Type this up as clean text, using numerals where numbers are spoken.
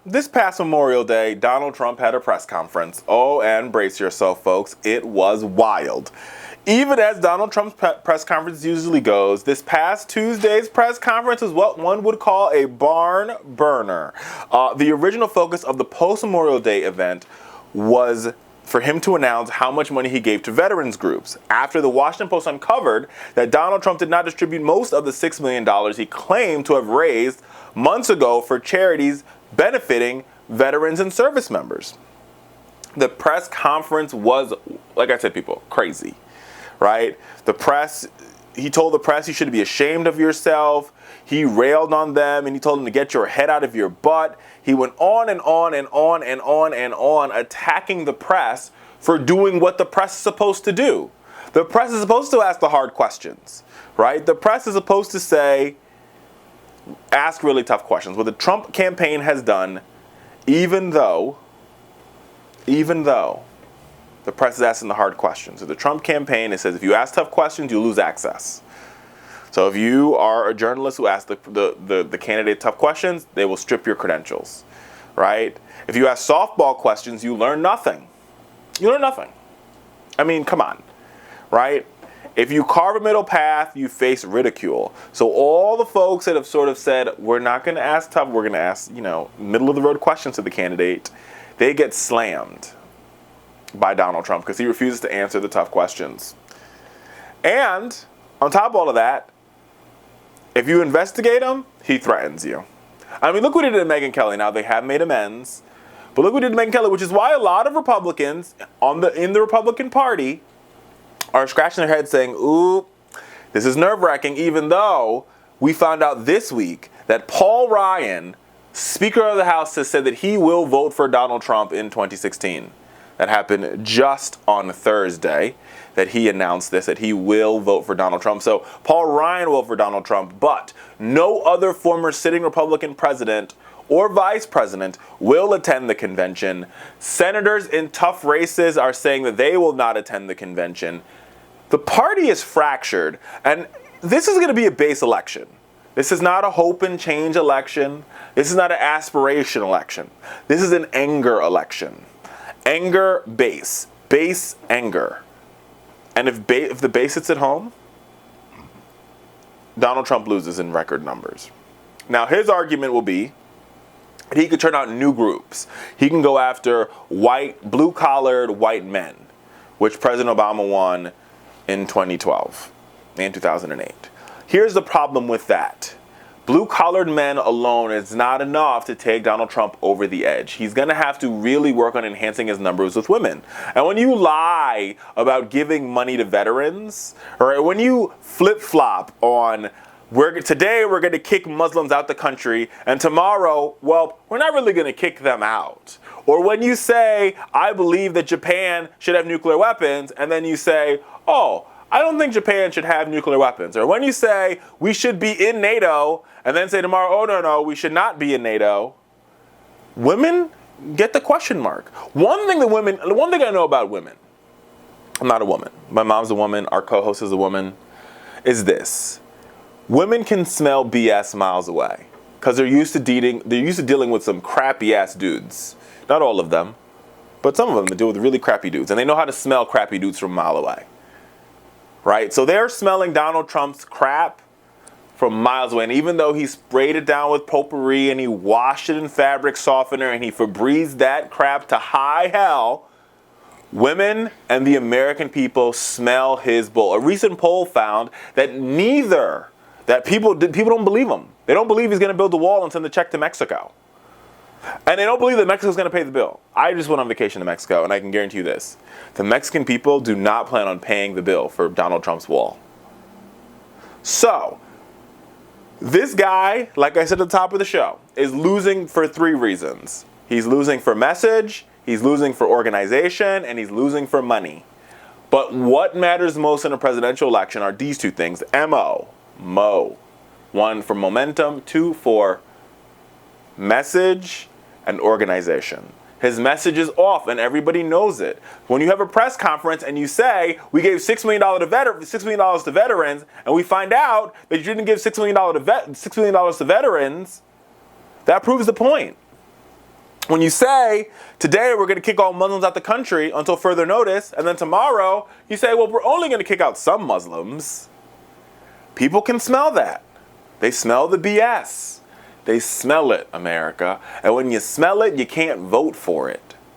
This past Memorial Day, Donald Trump had a press conference. Oh, and brace yourself, folks. It was wild. Even as Donald Trump's press conference usually goes, this past Tuesday's press conference is what one would call a barn burner. The original focus of the post-Memorial Day event was for him to announce how much money he gave to veterans groups, after the Washington Post uncovered that Donald Trump did not distribute most of the $6 million he claimed to have raised months ago for charities benefiting veterans and service members. The press conference was, like I said, people, crazy, right? He told the press you should be ashamed of yourself. He railed on them and he told them to get your head out of your butt. He went on and on and on and on and on, attacking the press for doing what the press is supposed to do. The press is supposed to ask the hard questions, right? The press is supposed to ask really tough questions. What the Trump campaign has done, even though the press is asking the hard questions. So the Trump campaign, it says if you ask tough questions, you lose access. So if you are a journalist who asks the candidate tough questions, they will strip your credentials, right? If you ask softball questions, you learn nothing. You learn nothing. I mean, come on, right? If you carve a middle path, you face ridicule. So all the folks that have sort of said, we're not going to ask tough, we're going to ask, middle of the road questions to the candidate, they get slammed by Donald Trump because he refuses to answer the tough questions. And on top of all of that, if you investigate him, he threatens you. I mean, look what he did to Megyn Kelly. Now, they have made amends, but look what he did to Megyn Kelly, which is why a lot of Republicans in the Republican Party are scratching their heads saying, ooh, this is nerve-wracking, even though we found out this week that Paul Ryan, Speaker of the House, has said that he will vote for Donald Trump in 2016. That happened just on Thursday, that he announced this, that he will vote for Donald Trump. So Paul Ryan will vote for Donald Trump, but no other former sitting Republican president or vice president will attend the convention. Senators in tough races are saying that they will not attend the convention. The party is fractured, and this is going to be a base election. This is not a hope and change election. This is not an aspiration election. This is an anger election. Anger base anger. And if the base sits at home, Donald Trump loses in record numbers. Now, his argument will be that he could turn out new groups. He can go after blue-collared white men, which President Obama won in 2012 and 2008. Here's the problem with that. Blue-collared men alone is not enough to take Donald Trump over the edge. He's going to have to really work on enhancing his numbers with women. And when you lie about giving money to veterans, or when you flip-flop on today we're going to kick Muslims out the country, and tomorrow, well, we're not really going to kick them out. Or when you say, I believe that Japan should have nuclear weapons, and then you say, oh, I don't think Japan should have nuclear weapons. Or when you say we should be in NATO, and then say tomorrow, oh, no, we should not be in NATO, women get the question mark. One thing I know about women, I'm not a woman, my mom's a woman, our co-host is a woman, is this. Women can smell BS miles away because they're used to dealing with some crappy ass dudes. Not all of them, but some of them deal with really crappy dudes, and they know how to smell crappy dudes from a mile away. Right? So they're smelling Donald Trump's crap from miles away. And even though he sprayed it down with potpourri and he washed it in fabric softener and he Febrezed that crap to high hell, women and the American people smell his bull. A recent poll found that people don't believe him. They don't believe he's going to build the wall and send the check to Mexico. And they don't believe that Mexico's going to pay the bill. I just went on vacation to Mexico, and I can guarantee you this. The Mexican people do not plan on paying the bill for Donald Trump's wall. So, this guy, like I said at the top of the show, is losing for 3 reasons. He's losing for message, he's losing for organization, and he's losing for money. But what matters most in a presidential election are these 2 things. Mo. 1 for momentum, 2 for message and organization. His message is off, and everybody knows it. When you have a press conference and you say, we gave $6 million to veterans, and we find out that you didn't give $6 million to veterans, that proves the point. When you say, today we're going to kick all Muslims out the country until further notice, and then tomorrow you say, well, we're only going to kick out some Muslims, people can smell that. They smell the BS. They smell it, America. And when you smell it, you can't vote for it.